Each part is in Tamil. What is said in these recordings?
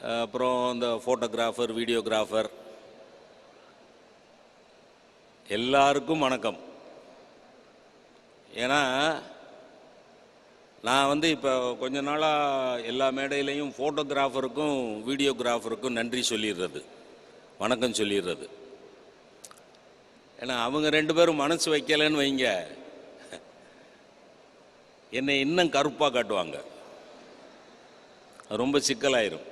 அப்புறம் இந்த ஃபோட்டோகிராஃபர், வீடியோகிராஃபர் எல்லாருக்கும் வணக்கம். ஏன்னா நான் இப்போ கொஞ்ச நாளாக எல்லா மேடையிலையும் ஃபோட்டோகிராஃபருக்கும் வீடியோகிராஃபருக்கும் நன்றி சொல்லிடுறது, வணக்கம் சொல்லிடுறது. ஏன்னா அவங்க ரெண்டு பேரும் மனசு வைக்கலைன்னு வைங்க, என்னை இன்னும் கருப்பாக காட்டுவாங்க, ரொம்ப சிக்கலாயிரும்.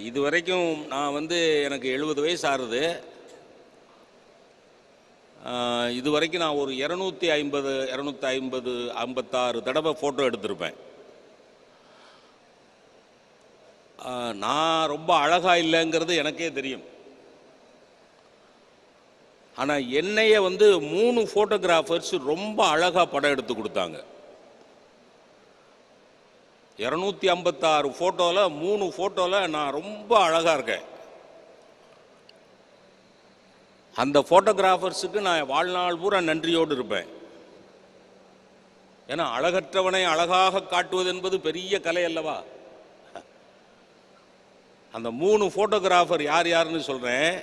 இது வரைக்கும் நான் எனக்கு 70 வயசு ஆறுது. இது வரைக்கும் நான் ஒரு 256 தடவை ஃபோட்டோ எடுத்திருப்பேன். நான் ரொம்ப அழகாக இல்லைங்கிறது எனக்கே தெரியும். ஆனால் என்னைய 3 ஃபோட்டோகிராஃபர்ஸ் ரொம்ப அழகாக படம் எடுத்து கொடுத்தாங்க. 256 ஃபோட்டோவில் 3 ஃபோட்டோவில் நான் ரொம்ப அழகாக இருக்கேன். அந்த ஃபோட்டோகிராஃபர்ஸுக்கு நான் வாழ்நாள் பூரா நன்றியோடு இருப்பேன். ஏன்னா அழகற்றவனை அழகாக காட்டுவது என்பது பெரிய கலை அல்லவா? அந்த 3 ஃபோட்டோகிராஃபர் யார் யாருன்னு சொல்கிறேன்.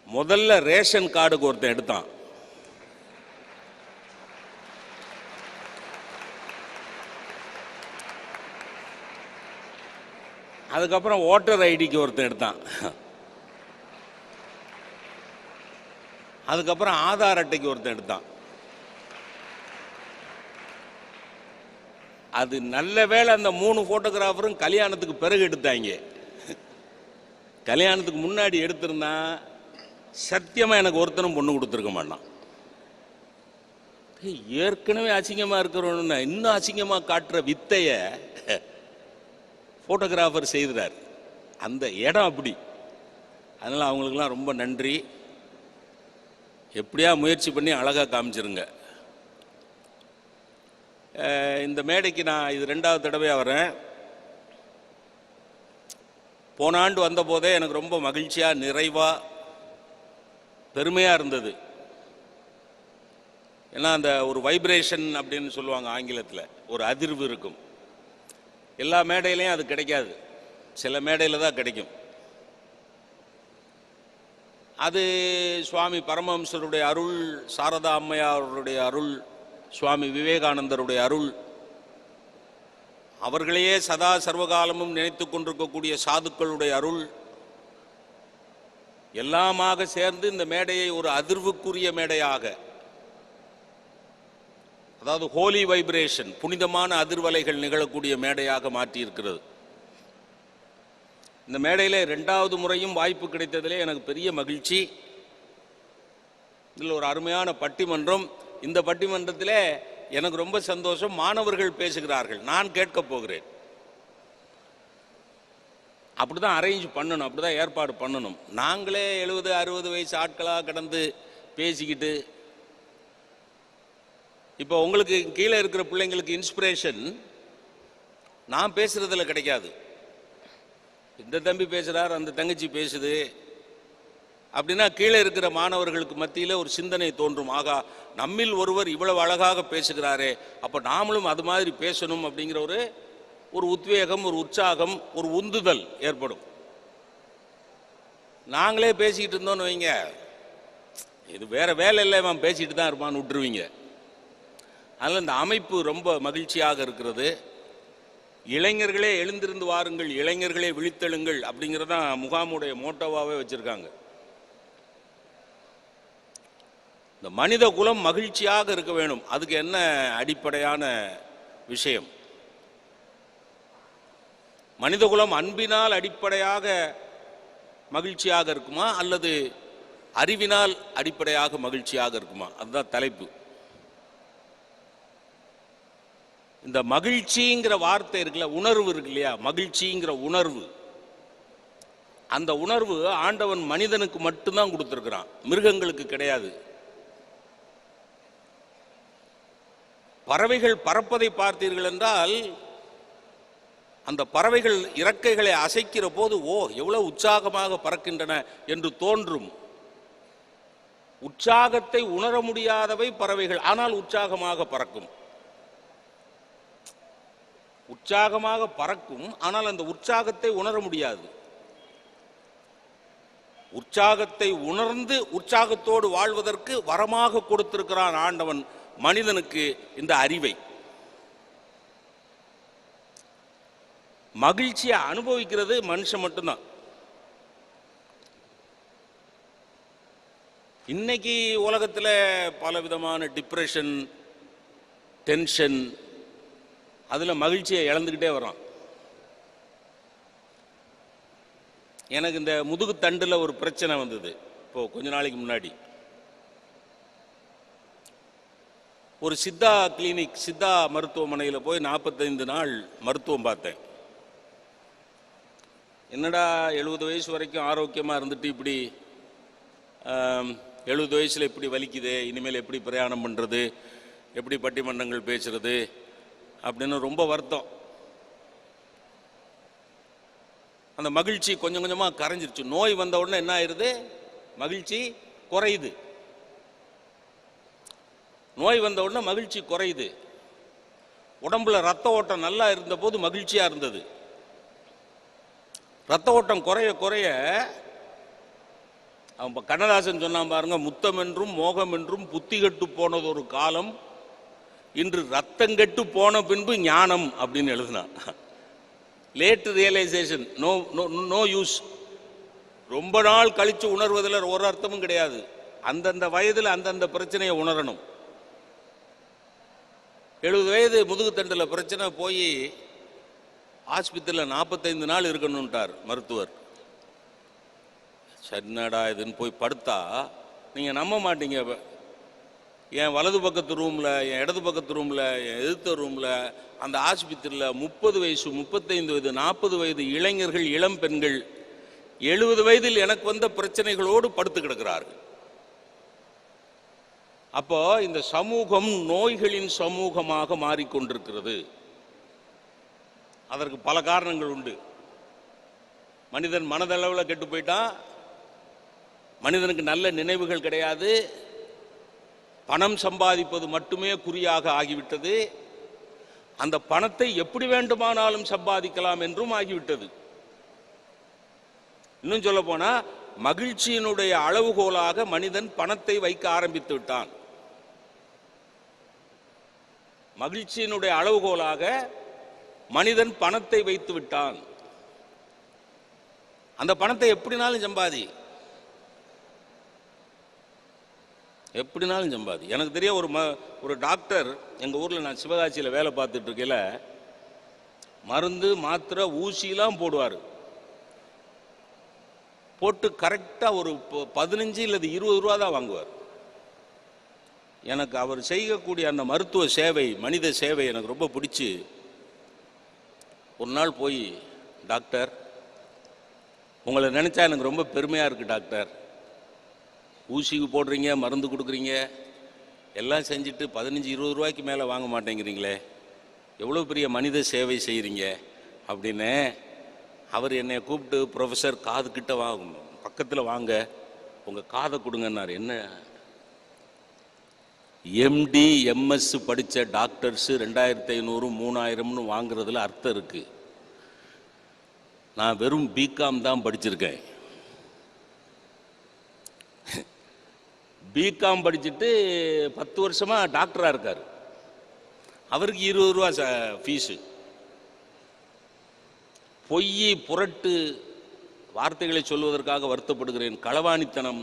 முதல்ல ரேஷன் கார்டுக்கு ஒருத்தன் எடுத்தான். அதுக்கப்புறம் ஓட்டர் ஐடிக்கு ஒருத்தன் எடுத்தான். அதுக்கப்புறம் ஆதார் அட்டைக்கு ஒருத்தன் எடுத்தான். அது நல்ல வேளை அந்த 3 ஃபோட்டோகிராஃபரும் கல்யாணத்துக்கு பிறகு எடுத்தாங்க. கல்யாணத்துக்கு முன்னாடி எடுத்திருந்தா சத்தியமாக எனக்கு ஒருத்தனும் பொண்ணு கொடுத்துருக்க மாட்டான். ஏற்கனவே அசிங்கமாக இருக்கிறவன இன்னும் அசிங்கமாக காட்டுற வித்தைய ஃபோட்டோகிராஃபர் செய்கிறார். அந்த இடம் அப்படி. அதனால் அவங்களுக்கெல்லாம் ரொம்ப நன்றி. எப்படியா முயற்சி பண்ணி அழகாக காமிச்சிருங்க. இந்த மேடைக்கு நான் இது 2வது தடவையாக வரேன். போன ஆண்டு வந்தபோதே எனக்கு ரொம்ப மகிழ்ச்சியாக, நிறைவாக, பெருமையாக இருந்தது. ஏன்னா அந்த ஒரு வைப்ரேஷன் அப்படின்னு சொல்லுவாங்க ஆங்கிலத்தில், ஒரு அதிர்வு இருக்கும். எல்லா மேடையிலையும் அது கிடைக்காது, சில மேடையில் தான் கிடைக்கும். அது சுவாமி பரமஹம்சருடைய அருள், சாரதா அம்மையாருடைய அருள், சுவாமி விவேகானந்தருடைய அருள், அவர்களையே சதா சர்வகாலமும் நினைத்து கொண்டிருக்கக்கூடிய சாதுக்களுடைய அருள் எல்லாமாக சேர்ந்து இந்த மேடையை ஒரு அதிர்வுக்குரிய மேடையாக, அதாவது ஹோலி வைப்ரேஷன், புனிதமான அதிர்வலைகள் நிகழக்கூடிய மேடையாக மாற்றியிருக்கிறது. இந்த மேடையில் 2வது முறையும் வாய்ப்பு கிடைத்ததிலே எனக்கு பெரிய மகிழ்ச்சி. இதில் ஒரு அருமையான பட்டிமன்றம். இந்த பட்டிமன்றத்தில் எனக்கு ரொம்ப சந்தோஷம். மாணவர்கள் பேசுகிறார்கள், நான் கேட்கப் போகிறேன். அப்படி தான் அரேஞ்ச் பண்ணணும், அப்படி தான் ஏற்பாடு பண்ணணும். நாங்களே 70, 60 வயசு ஆட்களாக கடந்து பேசிக்கிட்டு, இப்போ உங்களுக்கு கீழே இருக்கிற பிள்ளைங்களுக்கு இன்ஸ்பிரேஷன் நான் பேசுறதுல கிடைக்காது. இந்த தம்பி பேசுகிறார், அந்த தங்கச்சி பேசுது அப்படின்னா கீழே இருக்கிற மாணவர்களுக்கு மத்தியில் ஒரு சிந்தனை தோன்றும். ஆகா, நம்மில் ஒருவர் இவ்வளவு அழகாக பேசுகிறாரே, அப்போ நாமளும் அது மாதிரி பேசணும் அப்படிங்கிற ஒரு உத்வேகம், ஒரு உற்சாகம், ஒரு உந்துதல் ஏற்படும். நாங்களே பேசிக்கிட்டு இருந்தோன்னு வைங்க, இது வேற வேலை இல்லை, அவன் பேசிட்டு தான் இருப்பான்னு விட்டுருவீங்க. அதனால் இந்த அமைப்பு ரொம்ப மகிழ்ச்சியாக இருக்கிறது. இளைஞர்களே எழுந்திருந்து வாருங்கள், இளைஞர்களே விழித்தெழுங்கள் அப்படிங்கிறதான் முகாமுடைய மோட்டோவாகவே வச்சிருக்காங்க. இந்த மனித குலம் மகிழ்ச்சியாக இருக்க வேணும். அதுக்கு என்ன அடிப்படையான விஷயம்? மனித குலம் அன்பினால் அடிப்படையாக மகிழ்ச்சியாக இருக்குமா, அல்லது அறிவினால் அடிப்படையாக மகிழ்ச்சியாக இருக்குமா? அதுதான் தலைப்பு. இந்த மகிழ்ச்சிங்கிற வார்த்தை இருக்குல்ல, உணர்வு இருக்கு இல்லையா, மகிழ்ச்சிங்கிற உணர்வு, அந்த உணர்வு ஆண்டவன் மனிதனுக்கு மட்டும்தான் கொடுத்திருக்கிறான், மிருகங்களுக்கு கிடையாது. பறவைகள் பறப்பதை பார்த்தீர்கள் என்றால், அந்த பறவைகள் இறக்கைகளை அசைக்கிற போது ஓ எவ்வளவு உற்சாகமாக பறக்கின்றன என்று தோன்றும். உற்சாகத்தை உணர முடியாதவை பறவைகள், ஆனால் உற்சாகமாக பறக்கும். உற்சாகமாக பறக்கும், ஆனால் அந்த உற்சாகத்தை உணர முடியாது. உற்சாகத்தை உணர்ந்து உற்சாகத்தோடு வாழ்வதற்கு வரமாக கொடுத்திருக்கிறான் ஆண்டவன் மனிதனுக்கு இந்த அறிவை. மகிழ்ச்சியை அனுபவிக்கிறது மனுஷன் மட்டும்தான். இன்னைக்கு உலகத்தில் பலவிதமான டிப்ரெஷன், டென்ஷன், அதில் மகிழ்ச்சியை இழந்துக்கிட்டே வரோம். எனக்கு இந்த முதுகு தண்டில் ஒரு பிரச்சனை வந்தது இப்போ கொஞ்ச நாளைக்கு முன்னாடி. ஒரு சித்தா கிளினிக், சித்தா மருத்துவமனையில் போய் 45 நாள் மருத்துவம் பார்த்தேன். என்னடா 70 வயசு வரைக்கும் ஆரோக்கியமாக இருந்துட்டு இப்படி 70 வயசில் இப்படி வலிக்குது, இனிமேல் எப்படி பிரயாணம் பண்ணுறது, எப்படி பட்டிமன்றங்கள் பேசுறது அப்படின்னு ரொம்ப வருத்தம். அந்த மகிழ்ச்சி கொஞ்சம் கொஞ்சமாக கரைஞ்சிருச்சு. நோய் வந்த உடனே என்ன ஆயிடுது, மகிழ்ச்சி குறையுது. நோய் வந்த உடனே மகிழ்ச்சி குறையுது. உடம்புல ரத்த ஓட்டம் நல்லா இருந்த போது மகிழ்ச்சியாக இருந்தது. ரத்த ஓட்டம் குறைய குறைய, அவன் கண்ணதாசன் சொன்னான் பாருங்க, முத்தம் என்றும் மோகம் என்றும் புத்தி கெட்டு போனது ஒரு காலம், இன்று ரத்தங்கெட்டு போன பின்பு ஞானம் அப்படின்னு எழுதினான். Late realization, no no no use. ரொம்ப நாள் கழித்து உணர்வதில் ஒரு அர்த்தமும் கிடையாது. அந்தந்த வயதில் அந்தந்த பிரச்சனையை உணரணும். 70 வயது முதுகுத்தண்டில் பிரச்சனை, போய் ஆஸ்பத்திரியில் 45 நாள் இருக்கணும்ட்டார் மருத்துவர். சரிநாடா இதுன்னு போய் படுத்தா நீங்கள் நம்ப மாட்டீங்க. என் வலது பக்கத்து ரூமில், என் இடது பக்கத்து ரூமில், என் எதிர்த்த ரூமில், அந்த ஆஸ்பத்திரியில் 30 வயசு, 35 வயது, 40 வயது இளைஞர்கள், இளம் பெண்கள் 70 வயதில் எனக்கு வந்த பிரச்சனைகளோடு படுத்து கிடக்கிறார்கள். அப்போ இந்த சமூகம் நோய்களின் சமூகமாக மாறிக்கொண்டிருக்கிறது. அதற்கு பல காரணங்கள் உண்டு. மனிதன் மனதளவில் கெட்டு போயிட்டான். மனிதனுக்கு நல்ல நினைவுகள் கிடையாது. பணம் சம்பாதிப்பது மட்டுமே குறியாக ஆகிவிட்டது. அந்த பணத்தை எப்படி வேண்டுமானாலும் சம்பாதிக்கலாம் என்றும் ஆகிவிட்டது. இன்னும் சொல்ல போனா, மகிழ்ச்சியினுடைய அளவுகோலாக மனிதன் பணத்தை வைக்க ஆரம்பித்து விட்டான். மகிழ்ச்சியினுடைய அளவுகோலாக மனிதன் பணத்தை வைத்து விட்டான். அந்த பணத்தை எப்படினாலும் சம்பாதி, எப்படினாலும் சம்பாதி. எனக்கு தெரிய ஒரு டாக்டர் எங்கள் ஊரில், நான் சிவகாசியில் வேலை பார்த்துட்டு இருக்கையில், மருந்து மாத்திரை ஊசிலாம் போடுவார். போட்டு கரெக்டாக ஒரு 15 இல்லது 20 ரூபா தான் வாங்குவார். எனக்கு அவர் செய்யக்கூடிய அந்த மருத்துவ சேவை, மனித சேவை எனக்கு ரொம்ப பிடிச்சி, ஒரு நாள் போய், டாக்டர் உங்களை நினச்சா எனக்கு ரொம்ப பெருமையாக இருக்குது டாக்டர், ஊசிக்கு போடுறீங்க, மருந்து கொடுக்குறீங்க, எல்லாம் செஞ்சுட்டு 15-20 ரூபாய்க்கு மேலே வாங்க மாட்டேங்கிறீங்களே, எவ்வளோ பெரிய மனித சேவை செய்கிறீங்க அப்படின்னு. அவர் என்னை கூப்பிட்டு, ப்ரொஃபஸர் காது கிட்ட வாங்க, பக்கத்தில் வாங்க, உங்கள் காதை கொடுங்கன்னாரு. என்ன, எம்டி எம்எஸ் படித்த டாக்டர்ஸு 2500 3000ன்னு வாங்குறதுல அர்த்தம் இருக்குது. நான் வெறும் பிகாம் தான் படிச்சிருக்கேன். பிகாம் படிச்சுட்டு 10 வருஷமாக டாக்டராக இருக்கார். அவருக்கு 20 ரூபா ஃபீஸு. பொய் புரட்டு வார்த்தைகளை சொல்வதற்காக வருத்தப்படுகிறேன். களவாணித்தனம்,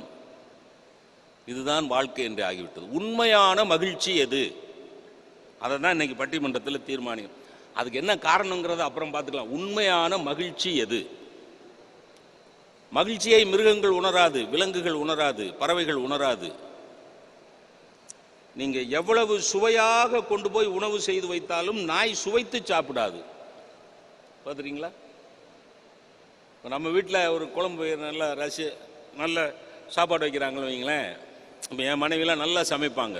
இதுதான் வாழ்க்கை என்று ஆகிவிட்டது. உண்மையான மகிழ்ச்சி எது, அதை தான் இன்னைக்கு பட்டிமன்றத்தில் தீர்மானிக்கும். அதுக்கு என்ன காரணங்கிறத அப்புறம் பார்த்துக்கலாம். உண்மையான மகிழ்ச்சி எது? மகிழ்ச்சியை மிருகங்கள் உணராது, விலங்குகள் உணராது, பறவைகள் உணராது. நீங்க எவ்வளவு சுவையாக கொண்டு போய் உணவு செய்து வைத்தாலும் நாய் சுவைத்து சாப்பிடாது. பார்த்துறீங்களா? நம்ம வீட்டில் ஒரு குழம்பு நல்லா நல்ல சாப்பாடு வைக்கிறாங்களோ வைங்களேன். இப்போ என் மனைவிலாம் நல்லா சமைப்பாங்க,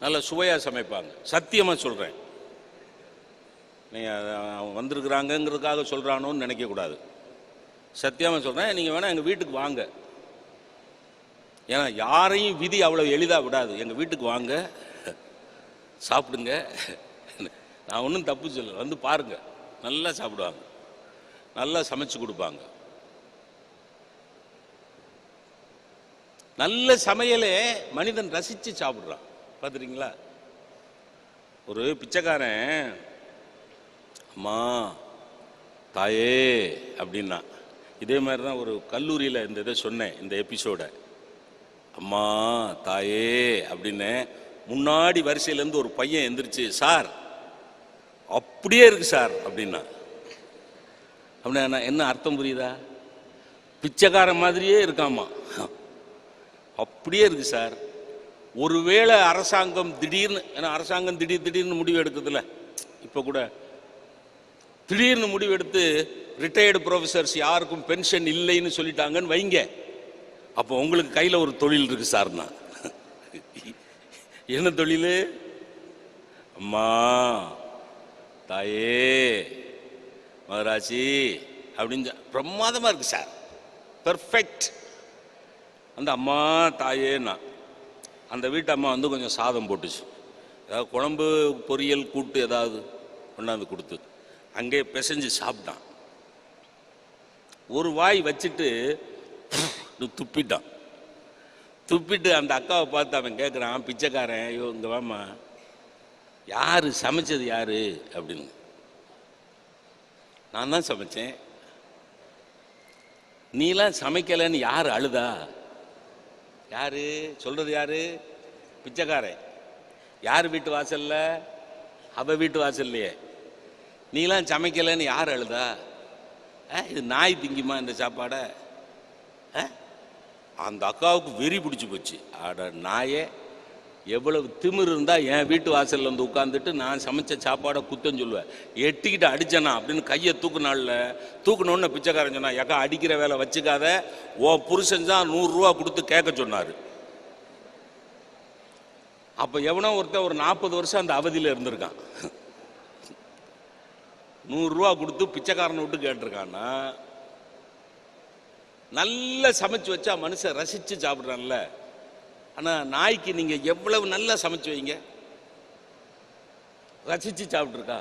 நல்லா சுவையாக சமைப்பாங்க. சத்தியமாக சொல்கிறேன், நீங்கள் அவங்க வந்திருக்கிறாங்கங்கிறதுக்காக சொல்கிறானோன்னு நினைக்கக்கூடாது. சத்தியமாக சொல்கிறேன், நீங்கள் வேணால் எங்கள் வீட்டுக்கு வாங்க. ஏன்னா யாரையும் விதி அவ்வளோ எளிதாக விடாது. எங்கள் வீட்டுக்கு வாங்க, சாப்பிடுங்க. நான் ஒன்றும் தப்பு சொல்லலை, வந்து பாருங்க, நல்லா சாப்பிடுவாங்க, நல்லா சமைச்சு கொடுப்பாங்க. நல்ல சமையலே மனிதன் ரசித்து சாப்பிட்றான். பார்த்துறீங்களா? ஒரு பிச்சைக்காரன் அம்மா தாயே அப்படின்னா, இதே மாதிரி தான் ஒரு கல்லூரியில் இந்த இதை சொன்னேன், இந்த எபிசோட. அம்மா தாயே அப்படின்னு முன்னாடி வரிசையிலேருந்து ஒரு பையன் எந்திரிச்சு, சார் அப்படியே இருக்கு சார் அப்படின்னா. அப்படின்னா என்ன அர்த்தம் புரியுதா? பிச்சைக்காரன் மாதிரியே இருக்காமா, அப்படியே இருக்கு சார். ஒருவேளை அரசாங்கம் திடீர்னு, ஏன்னா அரசாங்கம் திடீர்னு முடிவு எடுக்குதுல்ல, இப்போ கூட திடீர்னு முடிவு எடுத்து ரிட்டையர்டு ப்ரொஃபஸர்ஸ் யாருக்கும் பென்ஷன் இல்லைன்னு சொல்லிட்டாங்கன்னு வைங்க, அப்போ உங்களுக்கு கையில் ஒரு தொழில் இருக்கு சார்னா. என்ன தொழில்? அம்மா தாயே மகராசி அப்படின்னு பிரமாதமாக இருக்கு சார், பெர்ஃபெக்ட். அந்த அம்மா தாயேன்னா அந்த வீட்டு அம்மா வந்து கொஞ்சம் சாதம் போட்டுச்சு, ஏதாவது குழம்பு பொரியல் கூட்டு ஏதாவது கொண்டாந்து கொடுத்து அங்கே பிசைஞ்சு சாப்பிட்டான். ஒரு வாய் வச்சுட்டு துப்பிட்டான். துப்பிட்டு அந்த அக்காவை பார்த்து அவன் கேட்குறான், பிச்சைக்காரன், ஐயோ இங்கே வாமா, யார் சமைச்சது யாரு அப்படின்னு. நான் தான் சமைச்சேன். நீலாம் சமைக்கலைன்னு யார் அழுதா? யாரு சொல்றது? யாரு? பிச்சைக்காரன். யார் வீட்டு வாசல்ல? அவ வீட்டு வாசல்லையே. நீலாம் சமைக்கலைன்னு யார் அழுதா? இது நாய் திங்குமா இந்த சாப்பாடை? அந்த அக்காவுக்கு வெறி பிடிச்சி போச்சு. ஆட நாயே, எவ்வளவு திமிர் இருந்தால் என் வீட்டு வாசலில் வந்து உட்காந்துட்டு நான் சமைச்ச சாப்பாடை குத்தம் சொல்லுவேன், எட்டிக்கிட்டு அடிச்சேனா அப்படின்னு கையை தூக்குனால. தூக்குனோன்னு பிச்சைக்காரன் சொன்னா, எக்கா அடிக்கிற வேலை வச்சுக்காத, ஓ புருஷன் தான் 100 ரூபா கொடுத்து கேட்க சொன்னார். அப்போ எவனோ ஒருத்தன் ஒரு 40 வருஷம் அந்த அவதியில் இருந்திருக்கான், 100 ரூபா கொடுத்து பிச்சைக்காரனை விட்டு கேட்டிருக்கான்னா, நல்ல சமைச்சு வச்சா மனுஷன் ரசித்து சாப்பிட்றான்ல. ஆனால் நாய்க்கு நீங்கள் எவ்வளவு நல்லா சமைச்சு வைங்க, ரசித்து சாப்பிட்ருக்கா?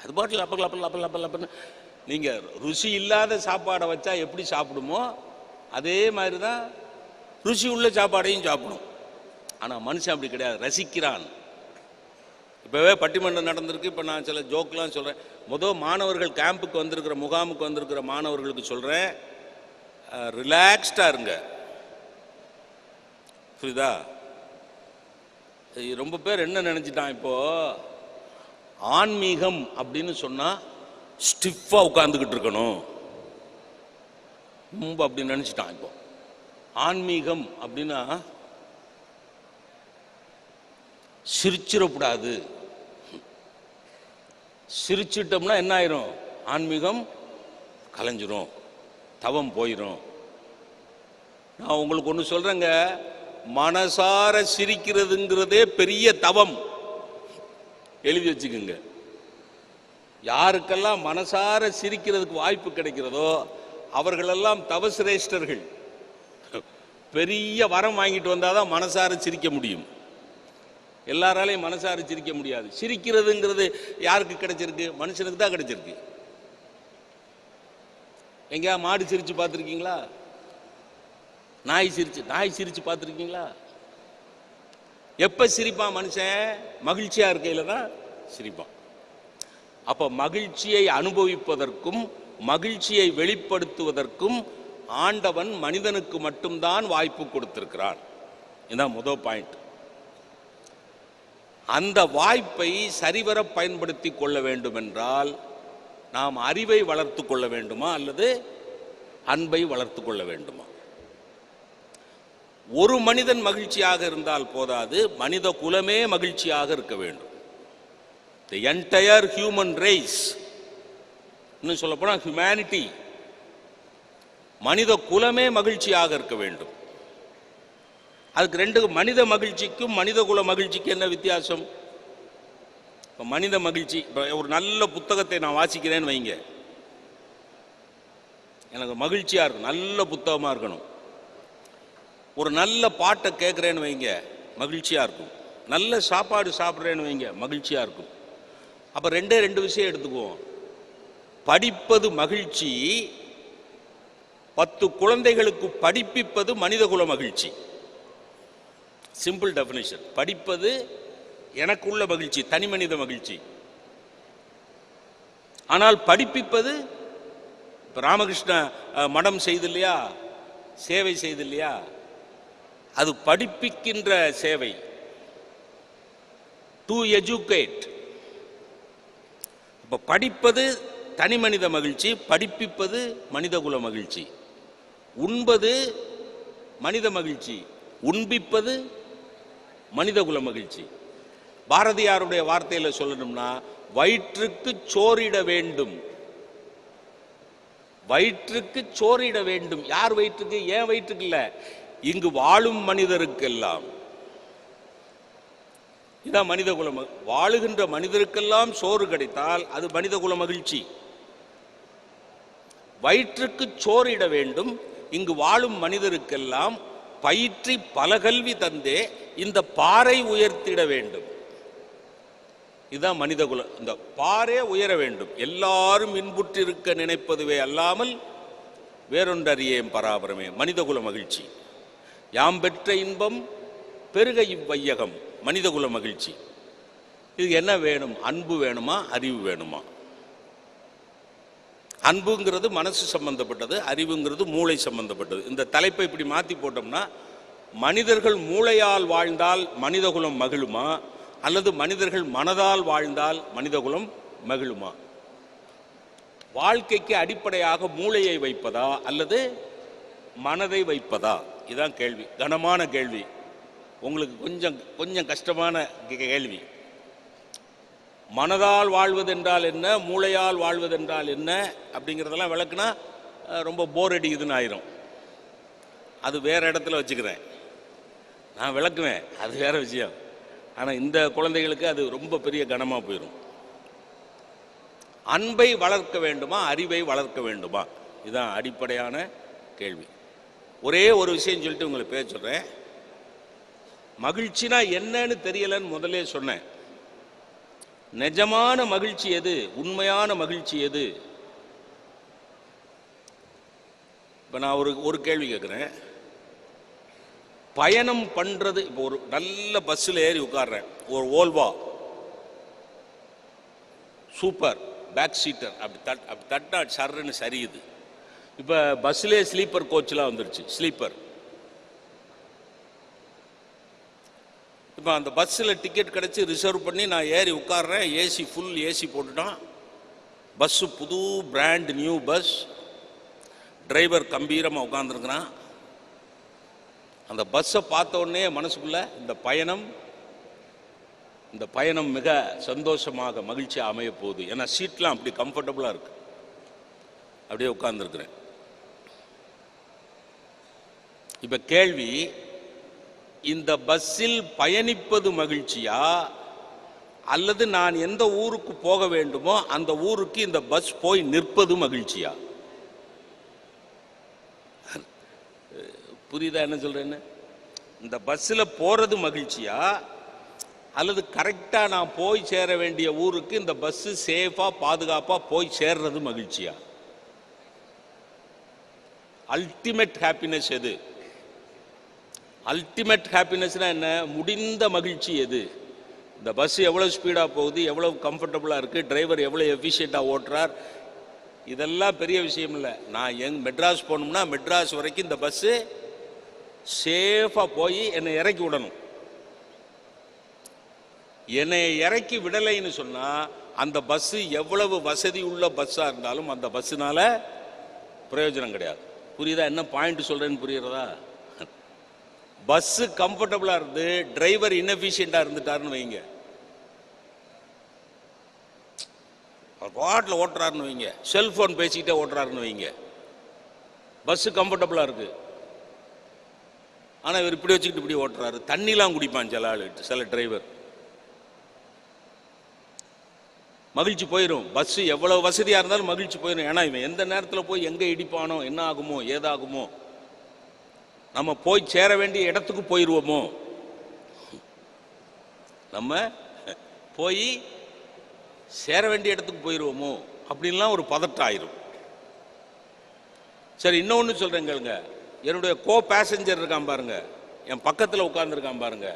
அது பாட்டில் லப்பன்னு நீங்கள் ருசி இல்லாத சாப்பாடை வச்சா எப்படி சாப்பிடுமோ அதே மாதிரி தான் ருசி உள்ள சாப்பாடையும் சாப்பிடும். ஆனால் மனுஷன் அப்படி கிடையாது, ரசிக்கிறான். இப்போவே பட்டிமன்றம் நடந்திருக்கு. இப்போ நான் சில ஜோக்கெலாம் சொல்கிறேன். மாணவர்கள் கேம்புக்கு வந்திருக்கிற, முகாமுக்கு வந்திருக்கிற மாணவர்களுக்கு சொல்கிறேன், ரிலாக்ஸ்டாக இருங்க, புரியுதா? ரொம்ப பேர் என்ன நினைச்சிட்டான், இப்போ ஆன்மீகம் அப்படின்னு சொன்னா ஸ்டிஃபா உட்கார்ந்துகிட்டு இருக்கணும், ரொம்ப அப்படி நினைச்சிட்டான். இப்போ ஆன்மீகம் அப்படின்னா சிரிச்சிடக்கூடாது, சிரிச்சிட்டோம்னா என்ன ஆயிரும்? ஆன்மீகம் கலைஞ்சிரும், தவம் போயிடும். நான் உங்களுக்கு ஒன்று சொல்றேங்க, மனசார சிரிக்கிறதுங்கிறதே பெரிய தவம், எழுதி வச்சுக்கோங்க. யாருக்கெல்லாம் மனசார சிரிக்கிறதுக்கு வாய்ப்பு கிடைக்கிறதோ அவர்களெல்லாம் தவசிரேஷ்டர்கள். பெரிய வரம் வாங்கிட்டு வந்தாதான் மனசார சிரிக்க முடியும். எல்லாராலையும் மனசார சிரிக்க முடியாது. சிரிக்கிறதுங்கிறது யாருக்கு கிடைச்சிருக்கு? மனுஷனுக்கு தான் கிடைச்சிருக்கு. எங்கேயா மாடு சிரிச்சு பார்த்துருக்கீங்களா? நாய் சிரிச்சு பார்த்துருக்கீங்களா? எப்ப சிரிப்பான் மனுஷன்? மகிழ்ச்சியா இருக்கையில தான் சிரிப்பான். அப்ப மகிழ்ச்சியை அனுபவிப்பதற்கும் மகிழ்ச்சியை வெளிப்படுத்துவதற்கும் ஆண்டவன் மனிதனுக்கு மட்டும்தான் வாய்ப்பு கொடுத்திருக்கிறான். இதுதான் முதல் பாயிண்ட். அந்த வாய்ப்பை சரிவர பயன்படுத்தி கொள்ள வேண்டும் என்றால் நாம் அறிவை வளர்த்து கொள்ள வேண்டுமா அல்லது அன்பை வளர்த்து கொள்ள வேண்டுமா? ஒரு மனிதன் மகிழ்ச்சியாக இருந்தால் போதாது, மனித குலமே மகிழ்ச்சியாக இருக்க வேண்டும். The entire human race, இன்னும் சொல்ல போனா ஹியூமனிட்டி, மனித குலமே மகிழ்ச்சியாக இருக்க வேண்டும். அதுக்கு ரெண்டு, மனித மகிழ்ச்சிக்கும் மனித குல மகிழ்ச்சிக்கு என்ன வித்தியாசம்? இப்போ மனித மகிழ்ச்சி, இப்போ ஒரு நல்ல புத்தகத்தை நான் வாசிக்கிறேன்னு வைங்க, எனக்கு மகிழ்ச்சியாக இருக்கும், நல்ல புத்தகமாக இருக்கணும். ஒரு நல்ல பாட்டை கேட்குறேன்னு வைங்க, மகிழ்ச்சியாக இருக்கும். நல்ல சாப்பாடு சாப்பிட்றேன்னு வைங்க, மகிழ்ச்சியாக இருக்கும். அப்ப ரெண்டே ரெண்டு விஷயம் எடுத்துக்குவோம். படிப்பது மகிழ்ச்சி, 10 குழந்தைகளுக்கு படிப்பிப்பது மனிதகுல மகிழ்ச்சி. Simple definition. படிப்பது எனக்குள்ள மகிழ்ச்சி, தனி மனித மகிழ்ச்சி. ஆனால் படிப்பிப்பது ராமகிருஷ்ண மடம் செய்து இல்லையா, சேவை செய்து இல்லையா, அது படிப்பிக்கின்ற சேவை. To educate. இப்ப படிப்பது தனி மனித மகிழ்ச்சி, படிப்பிப்பது மனிதகுல மகிழ்ச்சி. உண்பது மனித மகிழ்ச்சி, உண்பிப்பது மனிதகுல மகிழ்ச்சி. பாரதியாருடைய வார்த்தையில சொல்லணும்னா, வயிற்றுக்கு சோறிட வேண்டும். வயிற்றுக்கு சோறிட வேண்டும். யார் வயிற்றுக்கு? ஏன் வயிற்றுக்கு இல்ல, இங்கு வாழும் மனிதருக்கெல்லாம். இதான் மனிதகுல. வாழுகின்ற மனிதருக்கெல்லாம் சோறு கிடைத்தால் அது மனிதகுல மகிழ்ச்சி. வயிற்றுக்கு சோறிட வேண்டும், இங்கு வாழும் மனிதருக்கெல்லாம் பயிற்றி பல கல்வி தந்தே இந்த பாறை உயர்த்திட வேண்டும். இதுதான் மனிதகுலம். இந்த பாறை உயர வேண்டும். எல்லாரும் இன்புற்றிருக்க நினைப்பதுவே அல்லாமல் வேறொன்றறியேன் பராபரமே. மனிதகுல மகிழ்ச்சி. யாம் பெற்ற இன்பம் பெருக இவ்வையகம். மனிதகுல மகிழ்ச்சி. இது என்ன வேணும்? அன்பு வேணுமா, அறிவு வேணுமா? அன்புங்கிறது மனசு சம்பந்தப்பட்டது, அறிவுங்கிறது மூளை சம்பந்தப்பட்டது. இந்த தலைப்பை இப்படி மாற்றி போட்டோம்னா, மனிதர்கள் மூளையால் வாழ்ந்தால் மனிதகுலம் மகிழுமா, அல்லது மனிதர்கள் மனதால் வாழ்ந்தால் மனிதகுலம் மகிழுமா? வாழ்க்கைக்கு அடிப்படையாக மூளையை வைப்பதா அல்லது மனதை வைப்பதா? இதுதான் கேள்வி. கனமான கேள்வி, உங்களுக்கு கொஞ்சம் கஷ்டமான கேள்வி. மனதால் வாழ்வதென்றால் என்ன, மூளையால் வாழ்வதென்றால் என்ன அப்படிங்கிறதெல்லாம் விளக்குனா ரொம்ப போர் அடிக்குதுன்னு ஆயிரும். அது வேற இடத்துல வச்சுக்கிறேன், நான் விளக்குவேன், அது வேற விஷயம். ஆனால் இந்த குழந்தைகளுக்கு அது ரொம்ப பெரிய கனமாக போயிடும். அன்பை வளர்க்க வேண்டுமா, அறிவை வளர்க்க வேண்டுமா? இதுதான் அடிப்படையான கேள்வி. ஒரே ஒரு விஷயம் சொல்லிட்டு உங்களுக்கு பேச சொல்கிறேன். மகிழ்ச்சினா என்னன்னு தெரியலன்னு முதலே சொன்னேன். நிஜமான மகிழ்ச்சி எது, உண்மையான மகிழ்ச்சி எது? இப்போ நான் ஒரு கேள்வி கேட்குறேன். பயணம் பண்ணுறது, இப்போ ஒரு நல்ல பஸ்ஸில் ஏறி உட்கார்றேன், ஒரு ஓல்வா சூப்பர் பேக் சீட்டர், அப்படி தட்டா சர்ன்னு சரியுது. இப்போ பஸ்ஸிலே ஸ்லீப்பர் கோச்செலாம் வந்துருச்சு, ஸ்லீப்பர். இப்போ அந்த பஸ்ஸில் டிக்கெட் கிடச்சி ரிசர்வ் பண்ணி நான் ஏறி உட்கார்றேன். ஏசி ஃபுல் ஏசி போட்டுட்டான். பஸ்ஸு புது பிராண்ட் நியூ பஸ். டிரைவர் கம்பீரமாக உட்காந்துருக்கிறான். அந்த பஸ்ஸை பார்த்த உடனே மனசுக்குள்ள இந்த பயணம் மிக சந்தோஷமாக மகிழ்ச்சியாக அமைய போகுது. ஏன்னா சீட்லாம் அப்படி கம்ஃபர்டபுளாக இருக்கு. அப்படியே உட்கார்ந்துருக்கிறேன். இப்போ கேள்வி, இந்த பஸ்ஸில் பயணிப்பது மகிழ்ச்சியா அல்லது நான் எந்த ஊருக்கு போக வேண்டுமோ அந்த ஊருக்கு இந்த பஸ் போய் நிற்பது மகிழ்ச்சியா? புரியுதா என்ன சொல்றேன்னு? இந்த பஸ்ஸில் போறது மகிழ்ச்சியா அல்லது கரெக்டாக நான் போய் சேர வேண்டிய ஊருக்கு இந்த பஸ்ஸு சேஃபாக பாதுகாப்பாக போய் சேர்றது மகிழ்ச்சியா? அல்டிமேட் ஹாப்பினஸ் எது? அல்டிமேட் ஹாப்பினஸ்னா என்ன? முடிந்த மகிழ்ச்சி எது? இந்த பஸ் எவ்வளோ ஸ்பீடாக போகுது, எவ்வளோ கம்ஃபர்டபுளாக இருக்குது, டிரைவர் எவ்வளோ எஃபிஷியண்ட்டாக ஓட்டுறார், இதெல்லாம் பெரிய விஷயம் இல்லை. நான் மெட்ராஸ் போகணும்னா மெட்ராஸ் வரைக்கும் இந்த பஸ்ஸு சேஃபாக போய் என்னை இறக்கி விடணும். என்னை இறக்கி விடலைன்னு சொன்னால் அந்த பஸ்ஸு எவ்வளவு வசதி உள்ள பஸ்ஸாக இருந்தாலும் அந்த பஸ்ஸுனால பிரயோஜனம் கிடையாது. புரியுதா என்ன பாயிண்ட் சொல்கிறேன்னு? புரியுறதா? பஸ்ஸு கம்ஃபர்டபுளாக இருந்து டிரைவர் இன்எஃபிஷியண்டாக இருந்துட்டாருன்னு வைங்க, பாட்டில் ஓட்டுறாருன்னு வைங்க, செல்ஃபோன் பேசிக்கிட்டே ஓட்டுறாருன்னு வைங்க, பஸ்ஸு கம்ஃபர்டபுளாக இருக்கு. ஆனால் இவர் இப்படி வச்சுக்கிட்டு இப்படி ஓட்டுறாரு, தண்ணிலாம் குடிப்பான் சில டிரைவர். மகிழ்ச்சி போயிடும். பஸ்ஸு எவ்வளோ வசதியாக இருந்தாலும் மகிழ்ச்சி போயிடும். ஏன்னா இவன் எந்த நேரத்தில் போய் எங்கே இடிப்பானோ, என்ன ஆகுமோ, ஏதாகுமோ, நம்ம போய் சேர வேண்டிய இடத்துக்கு போயிடுவோமோ, நம்ம போய் சேர வேண்டிய இடத்துக்கு போயிடுவோமோ அப்படின்லாம் ஒரு பதட்டம் ஆயிரும். சரி, இன்னொன்று சொல்கிறேன் கேளுங்க. என்னுடைய கோ பேசஞ்சர் இருக்கான் பாருங்க, என் பக்கத்தில் உட்கார்ந்துருக்கான் பாருங்க,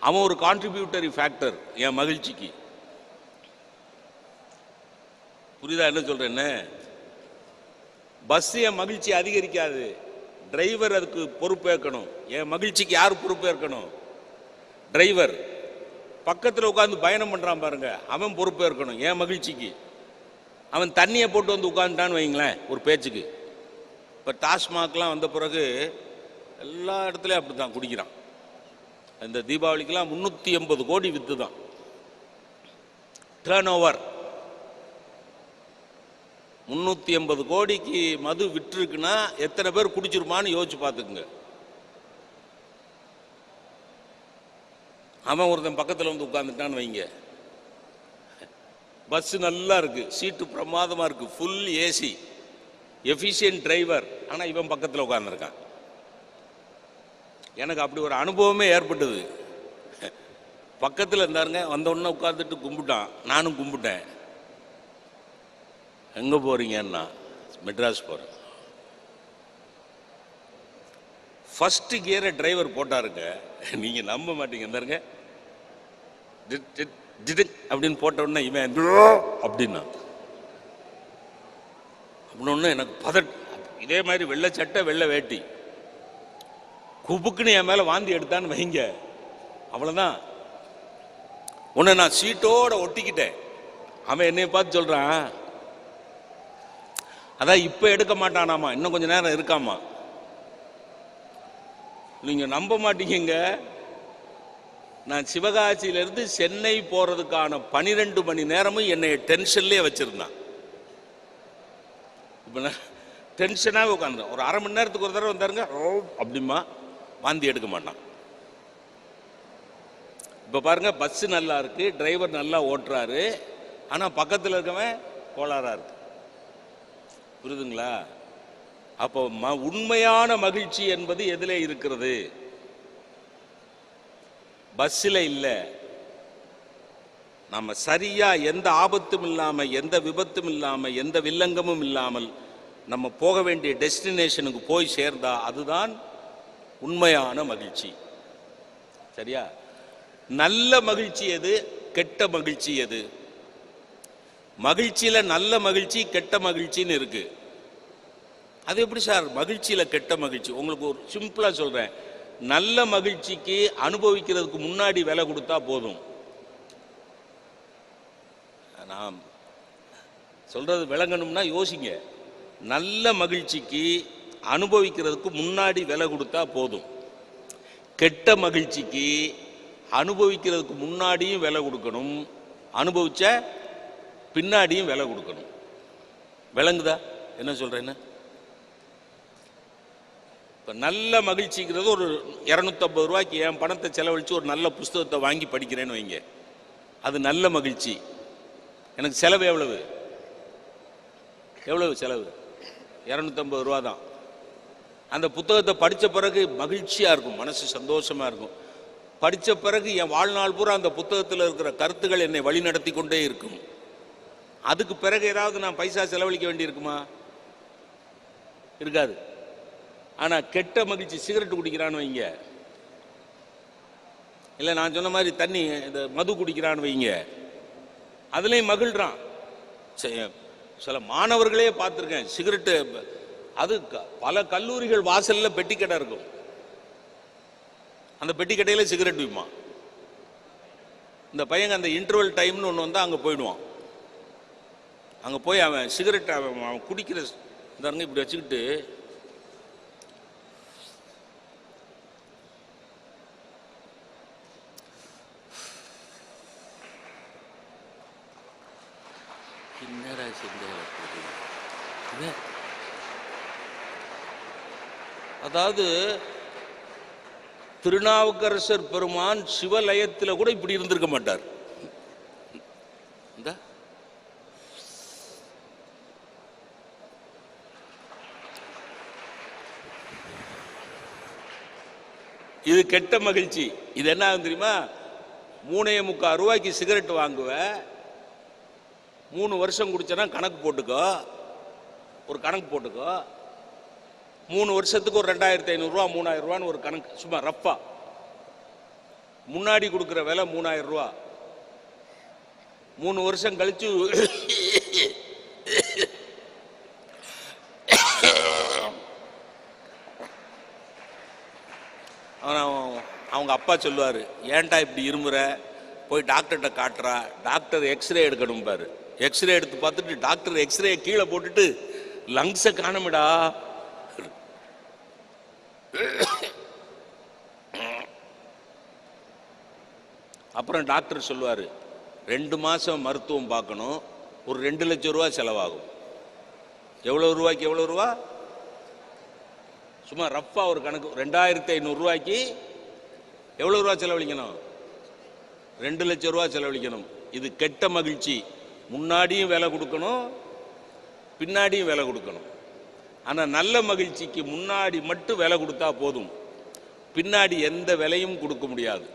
அவன் ஒரு கான்ட்ரிபியூட்டரி ஃபேக்டர் என் மகிழ்ச்சிக்கு. புரியுதா என்ன சொல்றேன்னு? பஸ் என் மகிழ்ச்சி அதிகரிக்காது, டிரைவர் அதுக்கு பொறுப்பேற்கணும். என் மகிழ்ச்சிக்கு யார் பொறுப்பேற்கணும்? டிரைவர். பக்கத்தில் உட்காந்து பயணம் பண்ணுறான் பாருங்க, அவன் பொறுப்பேற்கணும் என் மகிழ்ச்சிக்கு. அவன் தண்ணியை போட்டு வந்து உட்காந்துட்டான்னு வைங்களேன் ஒரு பேச்சுக்கு. இப்போ டாஸ்மாக்லாம் வந்த பிறகு எல்லா இடத்துலையும் அப்படி தான் குடிக்கிறான். இந்த தீபாவளிக்கெல்லாம் 380 கோடி வித்து தான் டேர்ன் ஓவர். 380 கோடிக்கு மது விற்றுருக்குன்னா எத்தனை பேர் குடிச்சிருமான்னு யோசிச்சு பார்த்துக்குங்க. அவன் ஒருத்தன் பக்கத்தில் வந்து உட்காந்துட்டான்னு வைங்க. பஸ் நல்லா இருக்கு, சீட்டு பிரமாதமாக இருக்கு, ஃபுல் ஏசி, எஃபிஷியன்ட் டிரைவர், ஆனால் இவன் பக்கத்தில் உட்காந்துருக்கான். எனக்கு அப்படி ஒரு அனுபவமே ஏற்பட்டது. பக்கத்தில் இருந்தாருங்க, வந்த உடனே உட்காந்துட்டு கும்பிட்டான், நானும் கும்பிட்டேன். எங்கே போறீங்கன்னா, மெட்ராஸ் போகிறேன். ஃபர்ஸ்ட் கியரை டிரைவர் போட்டாருங்க, நீங்கள் நம்ப மாட்டீங்க. இருந்தாருங்க அப்படின்னு போட்ட உடனே இவன் அப்படின்னா அப்படின்னு எனக்கு இதே மாதிரி வெள்ளை சட்டை வெள்ளை வேட்டி குபுக்குன்னு என் மேலே வாந்தி எடுத்தான்னு வைங்க, அவ்வளோதான். உன்னை நான் சீட்டோட ஒட்டிக்கிட்டேன். அவன் என்னைய பார்த்து சொல்கிறான், அதான் இப்போ எடுக்க மாட்டானாமா, இன்னும் கொஞ்சம் நேரம் இருக்காமா. நீங்கள் நம்ப மாட்டீங்க, நான் சிவகாசியிலிருந்து சென்னை போகிறதுக்கான 12 மணி நேரமும் என்னை டென்ஷன்லேயே வச்சுருந்தான். இப்போ நான் டென்ஷனாகவே உட்காந்துருந்தேன். ஒரு அரை மணி நேரத்துக்கு ஒரு தடவை வந்தாருங்க, அப்படிமா வாந்தி எடுக்க மாட்டான். இப்போ பாருங்க, பஸ்ஸு நல்லா இருக்கு, டிரைவர் நல்லா ஓட்டுறாரு, ஆனால் பக்கத்தில் இருக்கவன் கோளாறாக இருக்கு. புரியுதுங்களா? அப்போ உண்மையான மகிழ்ச்சி என்பது எதில் இருக்கிறது? பஸ்ஸில் இல்லை. நம்ம சரியா எந்த ஆபத்தும் இல்லாமல், எந்த விபத்தும் இல்லாமல், எந்த வில்லங்கமும் இல்லாமல் நம்ம போக வேண்டிய டெஸ்டினேஷனுக்கு போய் சேர்ந்தா அதுதான் உண்மையான மகிழ்ச்சி. சரியா? நல்ல மகிழ்ச்சி எது, கெட்ட மகிழ்ச்சி எது? மகிழ்ச்சியில நல்ல மகிழ்ச்சி கெட்ட மகிழ்ச்சின்னு இருக்கு. அது எப்படி சார் மகிழ்ச்சியில கெட்ட மகிழ்ச்சி? உங்களுக்கு ஒரு சிம்பிளா சொல்றேன். நல்ல மகிழ்ச்சிக்கு அனுபவிக்கிறதுக்கு முன்னாடி விலை கொடுத்தா போதும். நான் சொல்றது விளங்கணும்னா யோசிங்க. நல்ல மகிழ்ச்சிக்கு அனுபவிக்கிறதுக்கு முன்னாடி விலை கொடுத்தா போதும். கெட்ட மகிழ்ச்சிக்கு அனுபவிக்கிறதுக்கு முன்னாடியும் விலை கொடுக்கணும், அனுபவிச்ச பின்னாடியும் விலை கொடுக்கணும். விளங்குதா என்ன சொல்றேன்னு? இப்போ நல்ல மகிழ்ச்சிங்கிறது ஒரு 250 ரூபாய்க்கு என் பணத்தை செலவழித்து ஒரு நல்ல புஸ்தகத்தை வாங்கி படிக்கிறேன்னு வைங்க, அது நல்ல மகிழ்ச்சி. எனக்கு செலவு எவ்வளவு செலவு? 250 ரூபா தான். அந்த புத்தகத்தை படித்த பிறகு மகிழ்ச்சியாக இருக்கும், மனசு சந்தோஷமாக இருக்கும். படித்த பிறகு என் வாழ்நாள் பூரா அந்த புத்தகத்தில் இருக்கிற கருத்துக்கள் என்னை வழி நடத்தி கொண்டே இருக்கும். அதுக்கு பிறகு ஏதாவது நான் பைசா செலவழிக்க வேண்டியிருக்குமா? இருக்காது. ஆனால் கெட்ட மகிழ்ச்சி, சிகரெட் குடிக்கிறான்னு வைங்க, இல்லை நான் சொன்ன மாதிரி தண்ணி இந்த மது குடிக்கிறான்னு வைங்க, அதுலேயும் மகிழ்றான். சில மாணவர்களே பார்த்துருக்கேன், சிகரெட்டு, அது பல கல்லூரிகள் வாசலில் பெட்டி கடை இருக்கும், அந்த பெட்டி கடையில் சிகரெட் விற்பான். இந்த பையங்க அந்த இன்டர்வல் டைம்னு ஒன்று வந்தால் அங்கே போயிடுவான். அங்கே போய் அவன் சிகரெட் அவன் குடிக்கிற இந்த இப்படி வச்சுக்கிட்டு அதாவது திருநாவுக்கரசர் பெருமான் சிவலயத்தில் கூட இப்படி இருந்திருக்க மாட்டார். இது கெட்ட மகிழ்ச்சி. இது என்ன தெரியுமா? 3.25 ரூபாய்க்கு சிகரெட் வாங்குவ, 3 வருஷம் குடிச்சனா கணக்கு போட்டுக்கோ, ஒரு கணக்கு போட்டுக்கோ. 3 வருஷத்துக்கு ஒரு 2500 ரூபா 3000 ரூபான்னு ஒரு கணக்கு, சும்மா ரப்பா. முன்னாடி கொடுக்குற விலை 3000 ரூபா. 3 வருஷம் கழிச்சு அவங்க அப்பா சொல்லுவார், ஏன்டா இப்படி இருமுற, போய் டாக்டர்கிட்ட காட்டுறா. டாக்டர் எக்ஸ்ரே எடுக்கணும் பாரு. எக்ஸ்ரே எடுத்து பார்த்துட்டு டாக்டர் எக்ஸ்ரே கீழே போட்டுட்டு லங்ஸை காணுமிடா. அப்புறம் டாக்டர் சொல்லுவார், 2 மாதம் மருத்துவம் பார்க்கணும், ஒரு 2 லட்சம் ரூபா செலவாகும். எவ்வளோ ரூபாய்க்கு எவ்வளோ ரூபா? சும்மா ரப்பா ஒரு கணக்கு. 2500 ரூபாய்க்கு எவ்வளோ ரூபா செலவழிக்கணும்? 2 லட்சம் ரூபா செலவழிக்கணும். இது கெட்ட மகிழ்ச்சி. முன்னாடியும் விலை கொடுக்கணும், பின்னாடியும் விலை கொடுக்கணும். ஆனால் நல்ல மகிழ்ச்சிக்கு முன்னாடி மட்டும் விலை கொடுத்தா போதும், பின்னாடி எந்த விலையும் கொடுக்க முடியாது,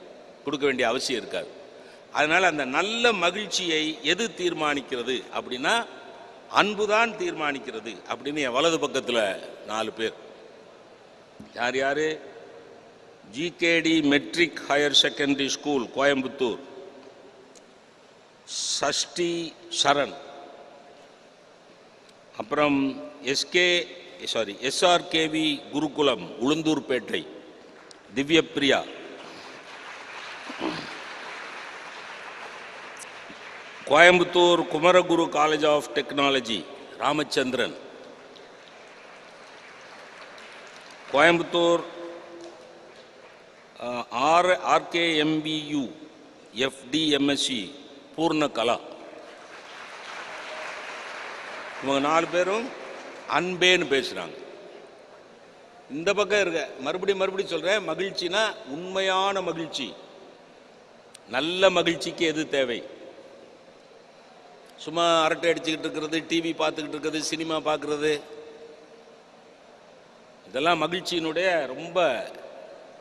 கொடுக்க வேண்டிய அவசியம் இருக்காது. அதனால் அந்த நல்ல மகிழ்ச்சியை எது தீர்மானிக்கிறது அப்படின்னா அன்புதான் தீர்மானிக்கிறது அப்படின்னு என் வலது பக்கத்தில் 4 பேர். யார் யார்? GKD matric higher secondary school Coimbatore, Sashti Saran. அப்புறம் SRKV Gurukulam Ulundurpettai Divyapriya. Coimbatore Kumaraguru college of technology Ramachandran. Coimbatore RKMPU FTMSC Poornakala. இவங்க 4 பேரும் அன்பேன்னு பேசுகிறாங்க. இந்த பக்கம் இருக்க மறுபடியும் சொல்கிறேன், மகிழ்ச்சினா உண்மையான மகிழ்ச்சி. நல்ல மகிழ்ச்சிக்கு எது தேவை? சும்மா அரட்டை அடிச்சுக்கிட்டு இருக்கிறது, டிவி பார்த்துக்கிட்டு இருக்கிறது, சினிமா பார்க்குறது, இதெல்லாம் மகிழ்ச்சியினுடைய ரொம்ப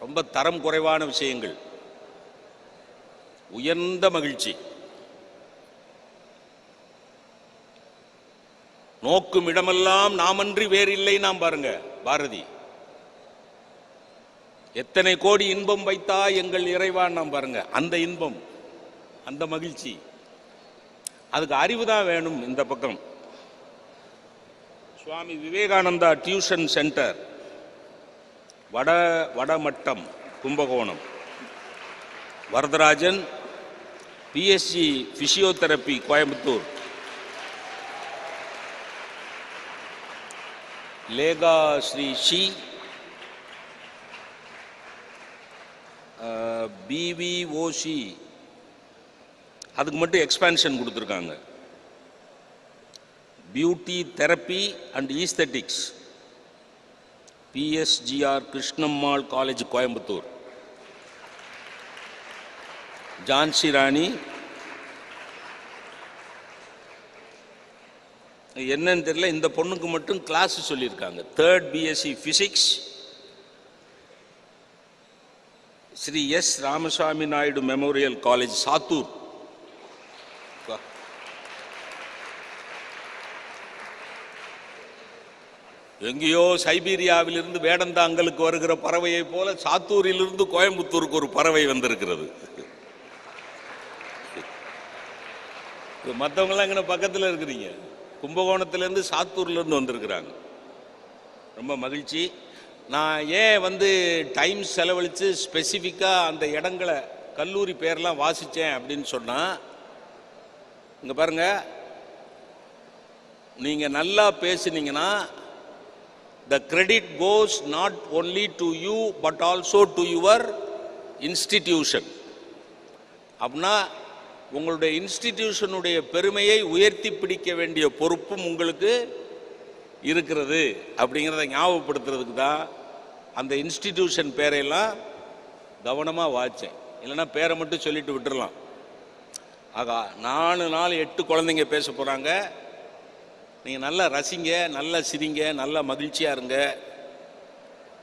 ரொம்ப தரம் குறைவான விஷயங்கள். உயர்ந்த மகிழ்ச்சி நோக்கும் இடமெல்லாம் நாமன்றி வேறில்லை. நாம் பாருங்க பாரதி, எத்தனை கோடி இன்பம் வைத்தா எங்கள் இறைவான். நாம் பாருங்க அந்த இன்பம், அந்த மகிழ்ச்சி. அதுக்கு அறிவு தான் வேணும். இந்த பக்கம் Swami Vivekananda tuition centre Vadamattam Kumbakonam, Varadarajan BSc physiotherapy Coimbatore, Lekha Sri she BVoc, அதுக்கு மட்டும் எக்ஸ்பான்ஷன் கொடுத்துருக்காங்க. Beauty therapy and aesthetics PSGR Krishnammal college Coimbatore. Jhansi Rani என்னன்னு தெரியல, இந்த பொண்ணுக்கு மட்டும் கிளாஸ் சொல்லியிருக்காங்க. 3rd BSc physics Sri S Ramasamy Naidu memorial college Sattur. எங்கேயோ சைபீரியாவிலிருந்து வேடந்தாங்கலுக்கு வருகிற பறவையை போல சாத்தூரிலிருந்து கோயம்புத்தூருக்கு ஒரு பறவை வந்திருக்கிறது. மற்றவங்களாம் இங்கே பக்கத்தில் இருக்கிறீங்க, கும்பகோணத்திலேருந்து சாத்தூர்லேருந்து வந்திருக்கிறாங்க. ரொம்ப மகிழ்ச்சி. நான் ஏன் டைம் செலவழித்து ஸ்பெசிஃபிக்காக அந்த இடங்களை கல்லூரி பேர்லாம் வாசித்தேன் அப்படின்னு சொன்னால், இங்கே பாருங்கள், நீங்கள் நல்லா பேசுனீங்கன்னா the credit goes not only to you but also to your institution. அப்படின்னா உங்களுடைய இன்ஸ்டிடியூஷனுடைய பெருமையை உயர்த்தி பிடிக்க வேண்டிய பொறுப்பும் உங்களுக்கு இருக்கிறது அப்படிங்கிறத ஞாபகப்படுத்துறதுக்கு தான் அந்த இன்ஸ்டிடியூஷன் பேரையெல்லாம் கவனமாக வாச்சேன். இல்லைன்னா பேரை மட்டும் சொல்லிட்டு விட்டுடலாம். ஆகா 4 நாள் 8 குழந்தைங்க பேச போகிறாங்க. நீங்கள் நல்லா ரசிங்க, நல்லா சிரிங்க, நல்லா மகிழ்ச்சியாக இருங்க.